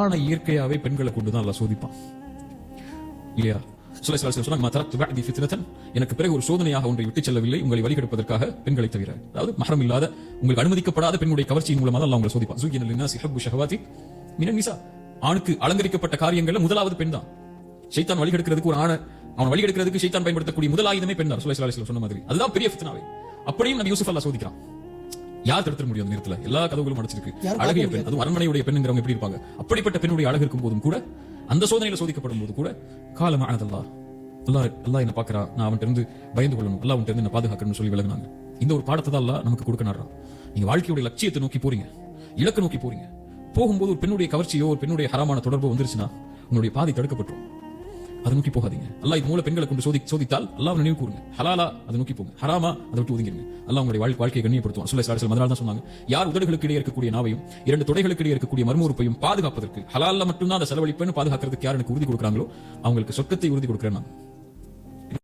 அழகான இயற்கையாவே பெண்களை கொண்டுதான் அல்லாஹ் சோதிப்பான் இல்லையா? எனக்கு பிறகு ஒரு சோதனையாக ஒன்றை விட்டு செல்லவில்லை உங்களை வழிகெடுப்பதற்காக பெண்களை தவிர. அதாவது மஹரம் இல்லாத உங்களுக்கு அனுமதிக்கப்படாத பெண்ணுடைய கவர்ச்சியின் மூலமாக அல்லாஹ் உங்களை சோதிப்பான். ஆணுக்கு அலங்கரிக்கப்பட்ட காரியங்கள்ல முதலாவது பெண் தான். ஷைத்தான் வழிகெடுக்கிறதுக்கு ஒரு அவன் வழிகெடுக்கிறதுக்கு ஷைத்தான் பயன்படுத்தக்கூடிய முதல் ஆயுதமே பெண் தான். ஸல்லல்லாஹு அலைஹி வஸல்லம் சொன்ன மாதிரி அதுதான் பெரிய ஃபித்னாவே. அப்படியும் நபி யூசுப் அல்லாஹ் சோதிக்கிறான். யார் தடுத்துட முடியும்? அந்த நேரத்துல எல்லா கதவுகளும் அடைச்சிருக்கு. அழகிய பெண், அதுவும் அரண்மனையுடைய பெண்ணுங்கிறவங்க எப்படி இருப்பாங்க? அப்படிப்பட்ட பெண்ணுடைய அழகு இருக்கும் போதும் கூட, அந்த சோதனையில சோதிக்கப்படும் போது கூட, காலம் அல்லாஹ் என்ன பாக்குறா, நான் அவன்கிட்ட இருந்து பயந்து கொள்ளணும், அல்லாஹ் அவன்கிட்ட இருந்து என்ன பாதுகாக்கணும்னு சொல்லி விலகினாங்க. இந்த ஒரு பாடத்தை தான் அல்லாஹ் நமக்கு கொடுக்க நாடுறான். நீங்க வாழ்க்கையுடைய லட்சியத்தை நோக்கி போறீங்க, இலக்க நோக்கி போறீங்க, போகும்போது ஒரு பெண்ணுடைய கவர்ச்சியோ ஒரு பெண்ணுடைய ஹராமான தொடர்போ வந்துருச்சுன்னா உங்களுடைய பாதை தடுக்கப்பட்டுரும். அதை நோக்கி போகாதீங்க. அல்லாஹ் இது மூலம் பெண்களை கொண்டு சோதித்தால் அல்லாஹ் நினைவு கூறுங்க. ஹலாலா அதை நோக்கி போங்க, ஹராமா அதை விட்டு ஒதுங்கிருங்க. அல்லாஹ் உங்களுடைய வாழ்க்கையை கண்ணியப்படுத்துவான். ஸல்லல்லாஹு அலைஹி வஸல்லம் அதனால தான் சொன்னாங்க, யார் உதடுகளுக்கு இடையே இருக்கக்கூடிய நாவையும் 2 தொடைகளுக்கு இடையே இருக்கக்கூடிய மர்மூறுப்பையும் பாதுகாப்பதற்கு, ஹலால்ல மட்டும்தான் அதை செலவழிப்பேன்னு பாதுகாக்கிறதுக்கு யார் எனக்கு உறுதி கொடுக்குறாங்களோ அவங்களுக்கு சொர்க்கத்தை உறுதி கொடுக்கிறேன் நான்.